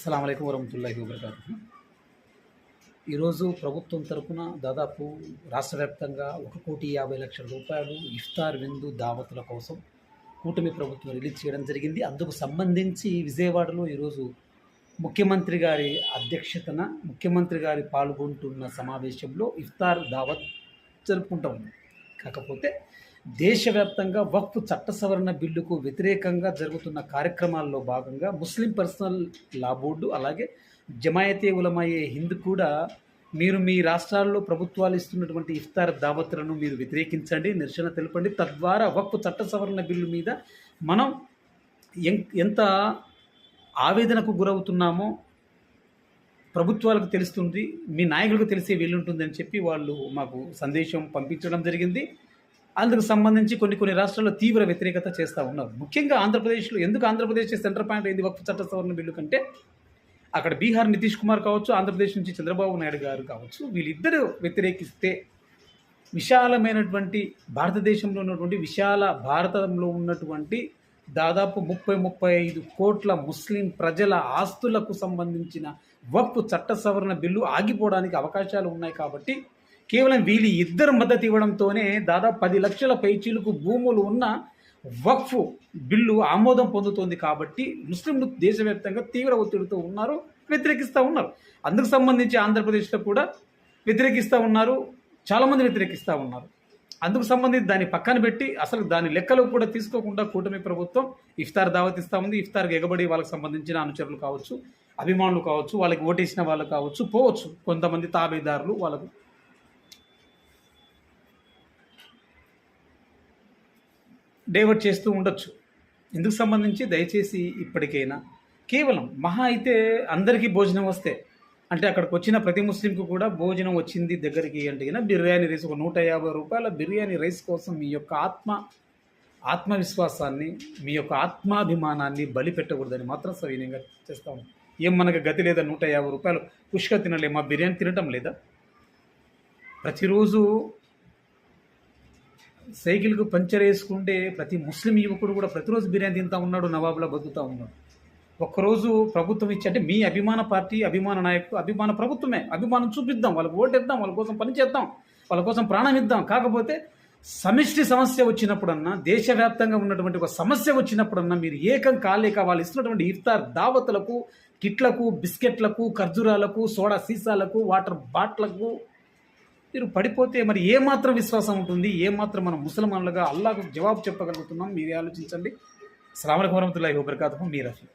అస్సలాము అలైకుం వరహమతుల్లాహి వబరకాతుహు. ఈరోజు ప్రభుత్వం తరపున దాదాపు రాష్ట్ర వ్యాప్తంగా 1,50,00,000 రూపాయలు ఇఫ్తార్ విందు దావతుల కోసం కూటమి ప్రభుత్వం రిలీజ్ చేయడం జరిగింది. అందుకు సంబంధించి విజయవాడలో ఈరోజు ముఖ్యమంత్రి గారి అధ్యక్షతన ముఖ్యమంత్రి గారి పాల్గొంటున్న సమావేశంలో ఇఫ్తార్ దావత్ జరుపుకుంటూ ఉంది. కాకపోతే దేశవ్యాప్తంగా వక్ఫ్ చట్ట సవరణ బిల్లుకు వ్యతిరేకంగా జరుగుతున్న కార్యక్రమాల్లో భాగంగా ముస్లిం పర్సనల్ లా బోర్డు అలాగే జమాయతే ఉలమాయే హింద్ కూడా మీరు మీ రాష్ట్రాల్లో ప్రభుత్వాలు ఇస్తున్నటువంటి ఇఫ్తార్ దావత్లను మీరు వ్యతిరేకించండి, నిరసన తెలపండి. తద్వారా వక్ఫ్ చట్ట సవరణ బిల్లు మీద మనం ఎంత ఆవేదనకు గురవుతున్నామో ప్రభుత్వాలకు తెలుస్తుంది, మీ నాయకులకు తెలిసే వీలుంటుందని చెప్పి వాళ్ళు మాకు సందేశం పంపించడం జరిగింది. అందుకు సంబంధించి కొన్ని రాష్ట్రాల్లో తీవ్ర వ్యతిరేకత చేస్తూ ఉన్నారు. ముఖ్యంగా ఆంధ్రప్రదేశ్లో ఎందుకు ఆంధ్రప్రదేశ్ సెంటర్ పాయింట్ అయింది వక్ఫ్ చట్ట సవరణ బిల్లు కంటే, అక్కడ బీహార్ నితీష్ కుమార్ కావచ్చు, ఆంధ్రప్రదేశ్ నుంచి చంద్రబాబు నాయుడు గారు కావచ్చు, వీళ్ళిద్దరూ వ్యతిరేకిస్తే విశాలమైనటువంటి భారతదేశంలో ఉన్నటువంటి భారతంలో ఉన్నటువంటి దాదాపు 35 కోట్ల ముస్లిం ప్రజల ఆస్తులకు సంబంధించిన వక్ఫ్ చట్ట సవరణ బిల్లు ఆగిపోవడానికి అవకాశాలు ఉన్నాయి. కాబట్టి కేవలం వీళ్ళు ఇద్దరు మద్దతు ఇవ్వడంతోనే దాదాపు 10 లక్షల పైచీలకు భూములు ఉన్న వక్ఫ్ బిల్లు ఆమోదం పొందుతోంది. కాబట్టి ముస్లింలు దేశవ్యాప్తంగా తీవ్ర ఒత్తిడితో ఉన్నారు, వ్యతిరేకిస్తూ ఉన్నారు. అందుకు సంబంధించి ఆంధ్రప్రదేశ్లో కూడా వ్యతిరేకిస్తూ ఉన్నారు, చాలామంది వ్యతిరేకిస్తూ ఉన్నారు. అందుకు సంబంధించి దాన్ని పక్కన పెట్టి అసలు దాని లెక్కలు కూడా తీసుకోకుండా కూటమి ప్రభుత్వం ఇఫ్తార్ దావత్ ఇస్తూ ఉంది. ఇఫ్తార్కి ఎగబడి వాళ్ళకి సంబంధించిన అనుచరులు కావచ్చు, అభిమానులు కావచ్చు, వాళ్ళకి ఓటేసిన వాళ్ళు కావచ్చు, పోవచ్చు కొంతమంది తాబేదారులు వాళ్ళకు డైవర్ట్ చేస్తూ ఉండొచ్చు. ఇందుకు సంబంధించి దయచేసి ఇప్పటికైనా కేవలం మహా అయితే అందరికీ భోజనం వస్తే, అంటే అక్కడికి వచ్చిన ప్రతి ముస్లింకు కూడా భోజనం వచ్చింది దగ్గరికి అంటే బిర్యానీ రైస్, ఒక 150 రూపాయల బిర్యానీ రైస్ కోసం మీ యొక్క ఆత్మవిశ్వాసాన్ని, మీ యొక్క ఆత్మాభిమానాన్ని బలి పెట్టకూడదని మాత్రం సవినయంగా చేస్తాము. ఏం మనకు గతి లేదా? 150 రూపాయలు పుష్క తినలేమా? బిర్యానీ తినటం లేదా? ప్రతిరోజు సైకిల్కు పంచర్ వేసుకుంటే ప్రతి ముస్లిం యువకుడు కూడా ప్రతిరోజు బిర్యానీ తింటూ ఉన్నాడు, నవాబులా బతుకుతూ ఉన్నాడు. ఒక్కరోజు ప్రభుత్వం ఇచ్చి, అంటే మీ అభిమాన పార్టీ, అభిమాన నాయకుడు, అభిమాన ప్రభుత్వమే, అభిమానం చూపిద్దాం, వాళ్ళకు ఓటేద్దాం, వాళ్ళ కోసం పనిచేద్దాం, వాళ్ళ కోసం ప్రాణం ఇద్దాం. కాకపోతే సమిష్టి సమస్య వచ్చినప్పుడన్నా, దేశవ్యాప్తంగా ఉన్నటువంటి ఒక సమస్య వచ్చినప్పుడన్నా మీరు ఏకం కాలేక వాళ్ళు ఇస్తున్నటువంటి ఇఫ్తార్ దావతులకు, కిట్లకు, బిస్కెట్లకు, ఖర్జూరాలకు, సోడా సీసాలకు, వాటర్ బాట్లకు మీరు పడిపోతే మరి ఏమాత్రం విశ్వాసం ఉంటుంది? ఏమాత్రం మనం ముసల్మాన్లుగా అల్లాహకు జవాబు చెప్పగలుగుతున్నాం? మీరు ఆలోచించండి. అస్సలాము అలైకుం వరహమతుల్లాహి వబరకాతుహు. మీ రఫీ.